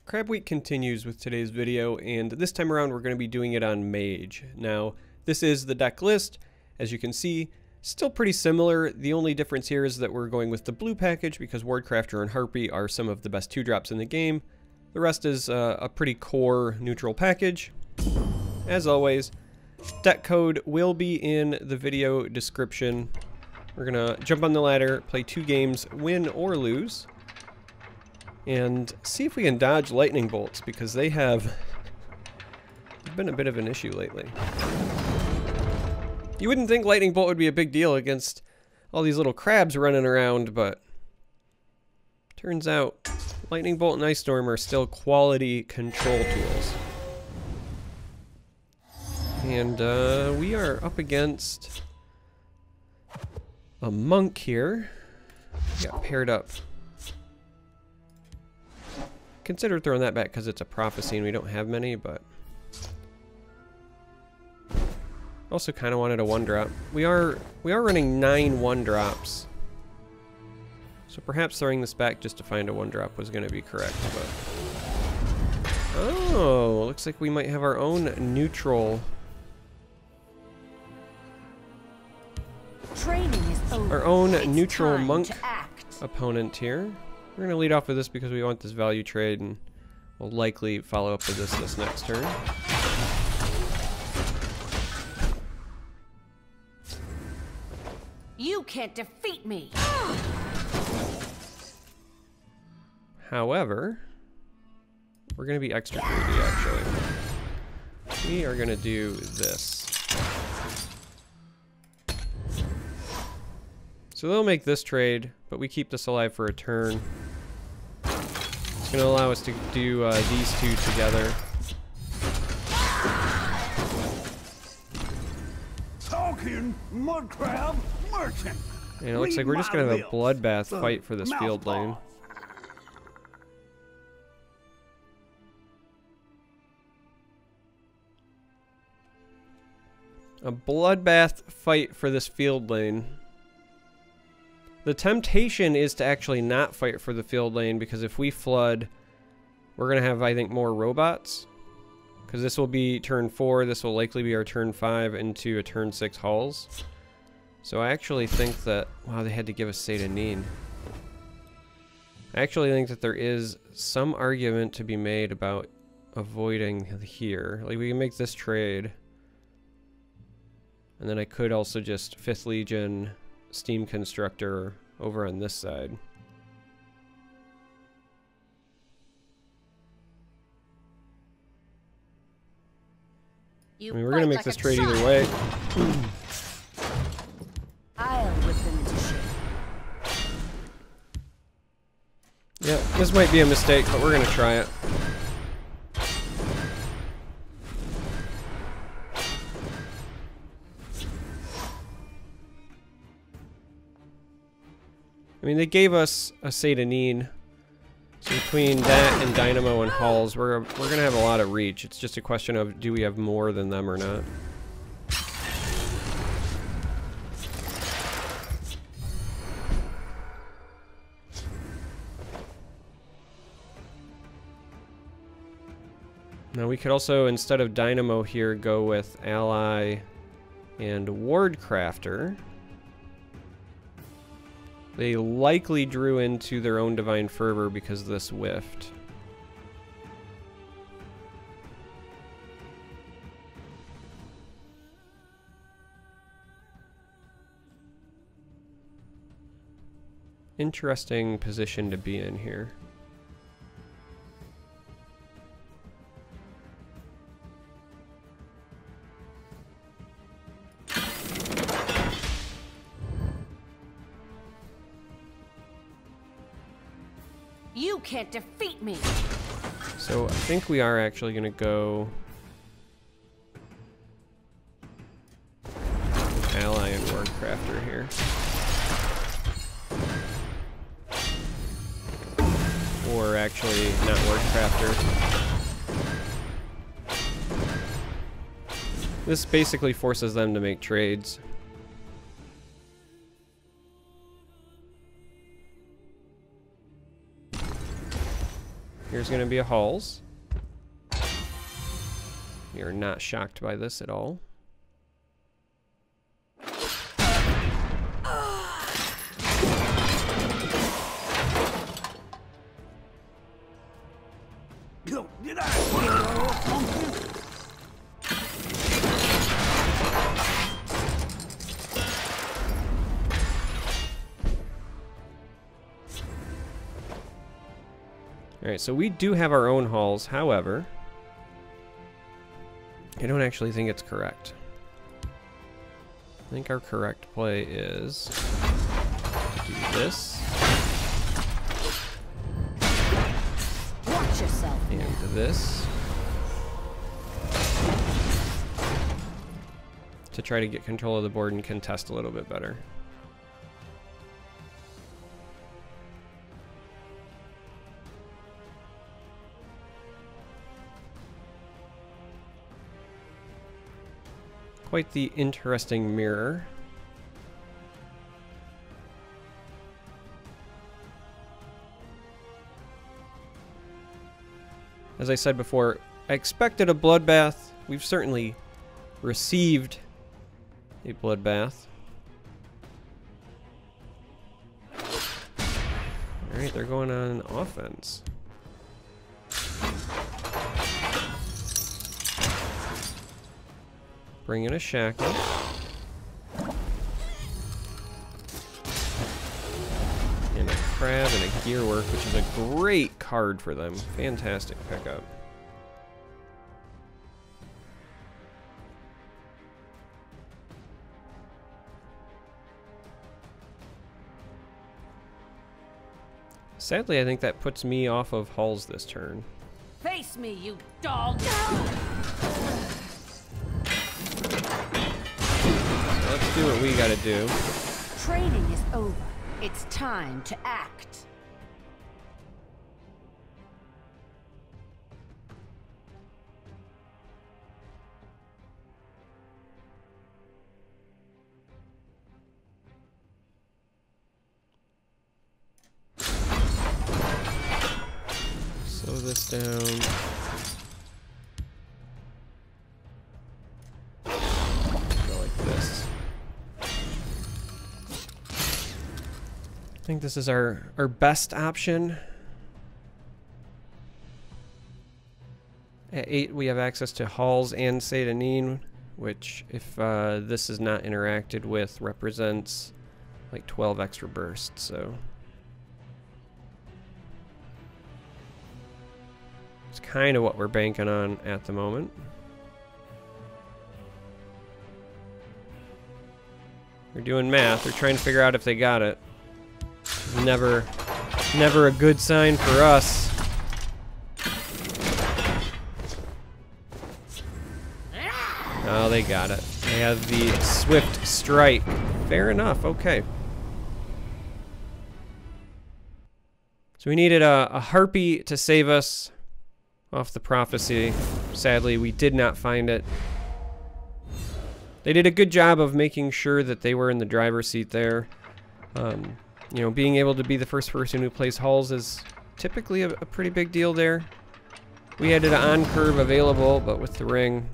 Crab Week continues with today's video, and this time around we're going to be doing it on Mage. Now, this is the deck list. As you can see, still pretty similar. The only difference here is that we're going with the blue package because Wardcrafter and Harpy are some of the best 2-drops in the game. The rest is a pretty core neutral package. As always, deck code will be in the video description. We're going to jump on the ladder, play 2 games, win or lose, and see if we can dodge lightning bolts, because they have been a bit of an issue lately. You wouldn't think lightning bolt would be a big deal against all these little crabs running around, but turns out lightning bolt and ice storm are still quality control tools. And we are up against a monk here. We got paired up. Consider throwing that back because it's a prophecy and we don't have many, but also kind of wanted a 1-drop. We are running 9 1-drops, so perhaps throwing this back just to find a 1-drop was going to be correct. But oh, looks like we might have our own neutral. Training is over. Our own neutral monk opponent here. We're going to lead off with this because we want this value trade, and we'll likely follow up with this next turn. You can't defeat me. However, we're going to be extra greedy, actually. We are going to do this. So they'll make this trade, but we keep this alive for a turn. It's going to allow us to do these 2 together. Talking mudcrab merchant. And it looks like we're just going to have a bloodbath fight for this field lane. A bloodbath fight for this field lane. The temptation is to actually not fight for the field lane, because if we flood, we're going to have, I think, more robots. Because this will be turn 4, this will likely be our turn 5 into a turn 6 hauls. So I actually think that, wow, they had to give us Satanin. I actually think that there is some argument to be made about avoiding here. Like, we can make this trade. And then I could also just 5th Legion Steam Constructor over on this side. I mean, we're gonna make this trade either way. I'll whip them into shape. Yeah, this might be a mistake, but we're gonna try it. I mean, they gave us a Satanin, so between that and Dynamo and Halls, we're gonna have a lot of reach. It's just a question of, do we have more than them or not? Now we could also, instead of Dynamo here, go with Ally and Wardcrafter. They likely drew into their own Divine Fervor because this whiffed. Interesting position to be in here. You can't defeat me. So I think we are actually going to go with Ally and Wardcrafter here. Or actually, not Wardcrafter. This basically forces them to make trades. Here's going to be a Halls. We are not shocked by this at all. Did I pumpkin? Alright, so we do have our own Halls, however, I don't actually think it's correct. I think our correct play is do this. Watch yourself. And this. To try to get control of the board and contest a little bit better. Quite the interesting mirror. As I said before, I expected a bloodbath. We've certainly received a bloodbath. Alright, they're going on offense. Bring in a shackle. And a crab and a gearwork, which is a great card for them. Fantastic pickup. Sadly, I think that puts me off of Halls this turn. Face me, you dog! Let's do what we gotta do. Training is over. It's time to act. Slow this down. Go like this. I think this is our best option. At 8, we have access to Halls and Satanin, which, if this is not interacted with, represents like 12 extra bursts, so it's kind of what we're banking on at the moment. We're doing math. They're trying to figure out if they got it. Never a good sign for us. Oh, they got it. They have the Swift Strike. Fair enough. Okay. So we needed a Harpy to save us off the prophecy. Sadly, we did not find it. They did a good job of making sure that they were in the driver's seat there. You know, being able to be the first person who plays Halls is typically a pretty big deal there. We had it on curve available, but with the ring,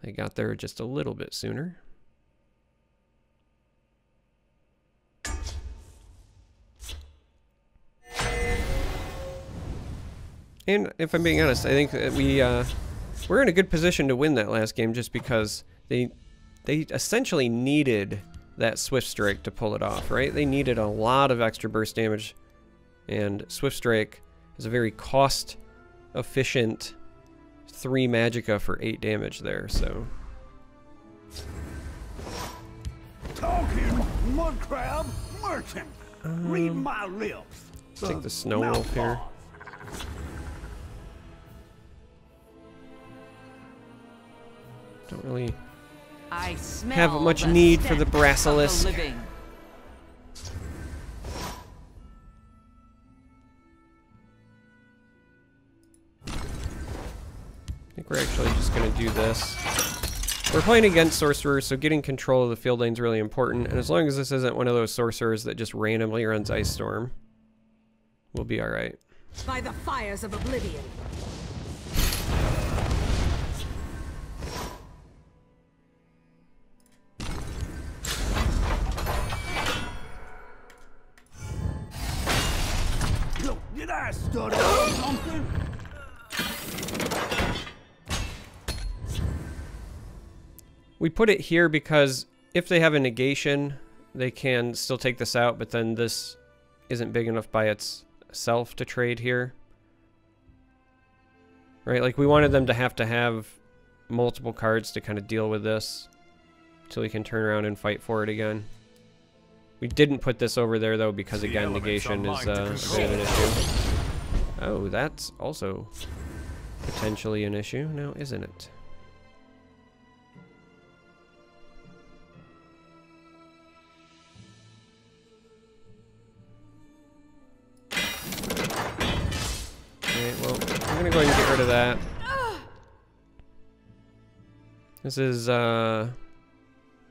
they got there just a little bit sooner. And if I'm being honest, I think that we're in a good position to win that last game just because they essentially needed that Swift Strike to pull it off, right? They needed a lot of extra burst damage, and Swift Strike is a very cost-efficient 3 magicka for 8 damage there, so. Talking mudcrab merchant. Read my lips. Take the Snow Wolf here. Don't really I smell have much the need for the stench of Brasilisk. the living. I think we're actually just going to do this. We're playing against sorcerers, so getting control of the field lane is really important. And as long as this isn't one of those sorcerers that just randomly runs Ice Storm, we'll be alright. By the fires of oblivion. Look, did I stutter or something? We put it here because if they have a negation, they can still take this out, but then this isn't big enough by itself to trade here. Right, like we wanted them to have multiple cards to kind of deal with this until we can turn around and fight for it again. We didn't put this over there though because again negation is a bit of an issue. Oh, that's also potentially an issue now, isn't it? Well, I'm gonna go ahead and get rid of that. This is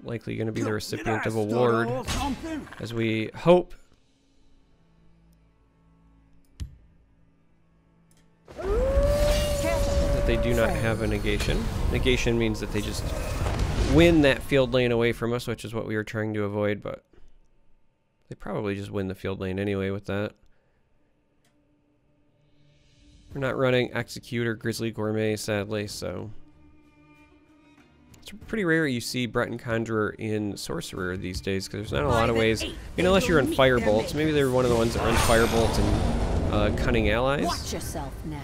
likely gonna be the recipient of a ward, as we hope. That they do not have a negation. Negation means that they just win that field lane away from us, which is what we were trying to avoid, but they probably just win the field lane anyway with that. We're not running Execute or Grizzly Gourmet, sadly, so... It's pretty rare you see Breton Conjurer in Sorcerer these days, because there's not a lot of ways... I mean, unless you're in Firebolts. Maybe they're one of the ones that run Firebolts and Cunning Allies. Watch yourself now.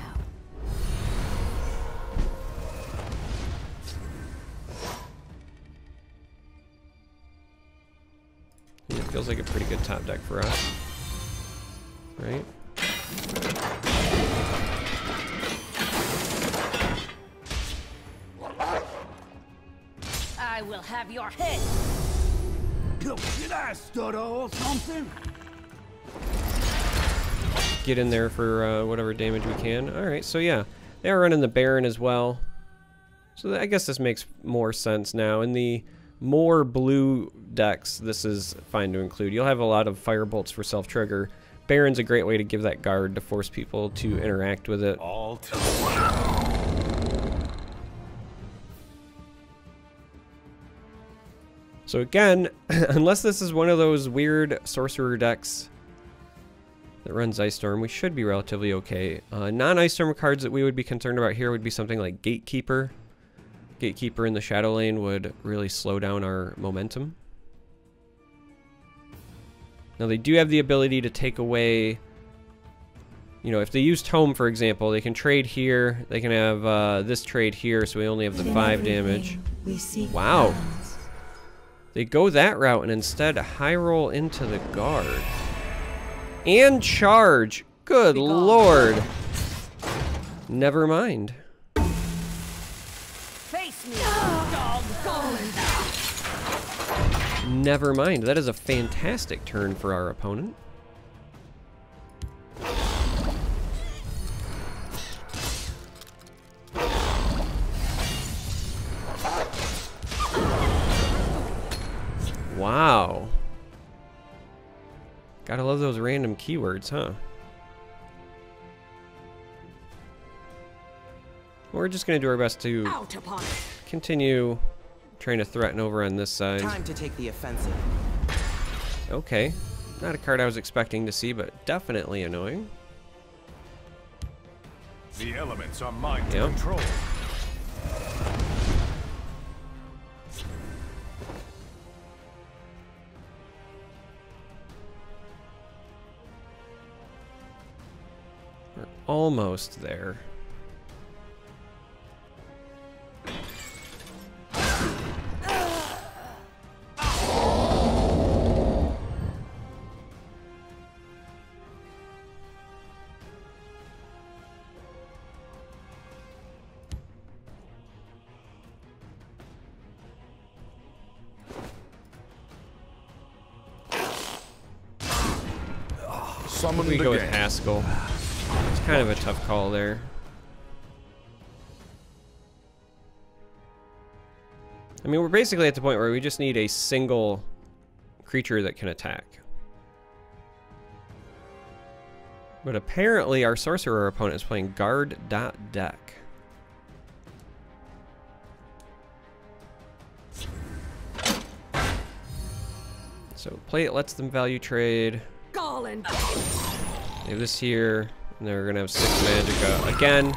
And it feels like a pretty good top deck for us. Right? I will have your head. Look, did I stutter or something? Get in there for whatever damage we can. Alright, so yeah. They are running the Baron as well. So I guess this makes more sense now. In the more blue decks, this is fine to include. You'll have a lot of Firebolts for self-trigger. Baron's a great way to give that guard to force people to interact with it. All too So again, unless this is one of those weird sorcerer decks that runs Ice Storm, we should be relatively okay. Non-Ice Storm cards that we would be concerned about here would be something like Gatekeeper. Gatekeeper in the Shadow Lane would really slow down our momentum. Now they do have the ability to take away, you know, if they use Tome, for example, they can trade here. They can have this trade here, so we only have the 5 damage. Wow. They go that route and instead high roll into the guard. And charge. Good lord. Never mind. Face me, dog. Never mind. That is a fantastic turn for our opponent. Wow. Gotta love those random keywords, huh? We're just gonna do our best to continue trying to threaten over on this side. Time to take the offensive. Okay. Not a card I was expecting to see, but definitely annoying. The elements are mine to Yep. control. We're almost there. Summon We the go with game. Haskell. It's kind of a tough call there. I mean, we're basically at the point where we just need a single creature that can attack. But apparently our sorcerer opponent is playing guard.deck. So play it lets them value trade. Garland. They have this here, and they're gonna have 6 Magica again.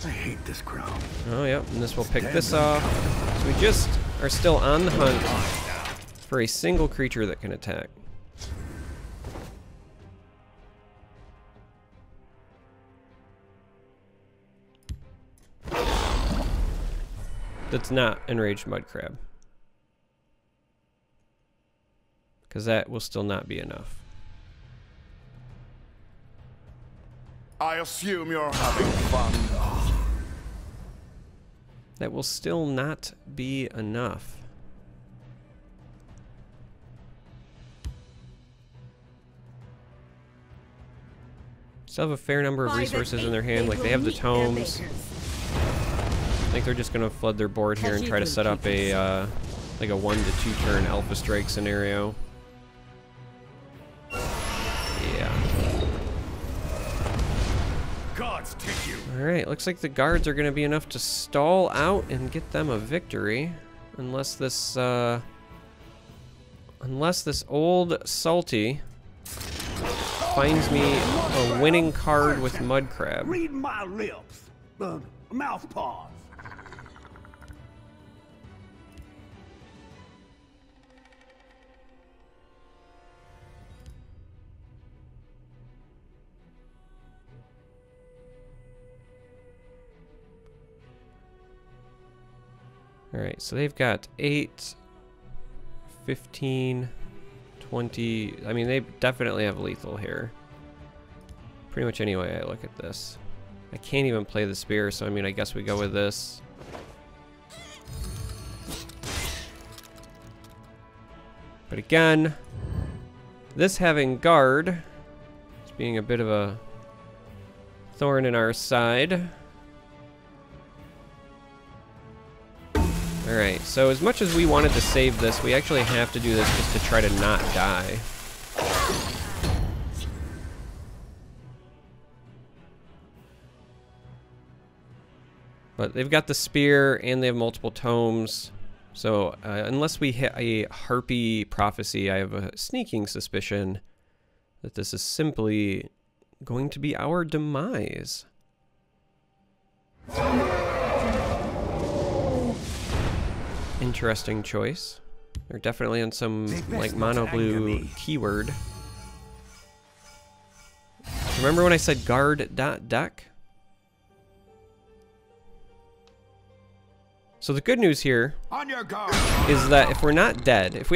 I hate this crowd. Oh yep, and this will pick this off. So we just are still on the hunt for a single creature that can attack. That's not enraged mudcrab. Because that will still not be enough. I assume you're having fun. That will still not be enough. Still have a fair number of resources in their hand. Like they have the tomes. I think they're just gonna flood their board here and try to set up a like a 1 to 2 turn Alpha Strike scenario. Yeah. Gods take you. All right. Looks like the guards are gonna be enough to stall out and get them a victory, unless this old salty finds me a winning card with mudcrab. Read my lips. Mouth paws. Alright, so they've got 8, 15, 20. I mean, they definitely have lethal here. Pretty much any way I look at this. I can't even play the spear, so I mean, I guess we go with this. But again, this having guard is being a bit of a thorn in our side. Alright, so as much as we wanted to save this, we actually have to do this just to try to not die. But they've got the spear and they have multiple tomes. So unless we hit a Harpy Prophecy, I have a sneaking suspicion that this is simply going to be our demise. Interesting choice. They're definitely on some like mono blue keyword. Remember when I said guard.deck? So the good news here is that if we're not dead, if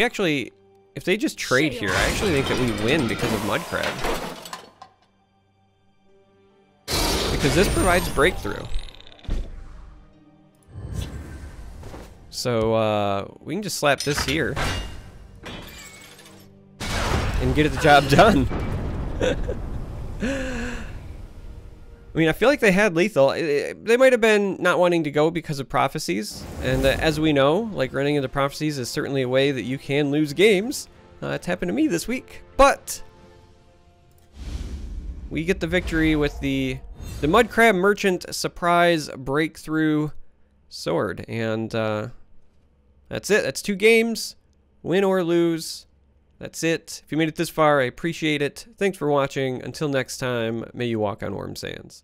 they just trade here, I actually think that we win because of mudcrab. Because this provides breakthrough. So we can just slap this here and get the job done. I mean, I feel like they had lethal. They might have been not wanting to go because of prophecies. And as we know, like running into prophecies is certainly a way that you can lose games. It's happened to me this week. But we get the victory with the Mudcrab Merchant Surprise Breakthrough Sword. And that's it. That's 2 games. Win or lose. That's it. If you made it this far, I appreciate it. Thanks for watching. Until next time, may you walk on warm sands.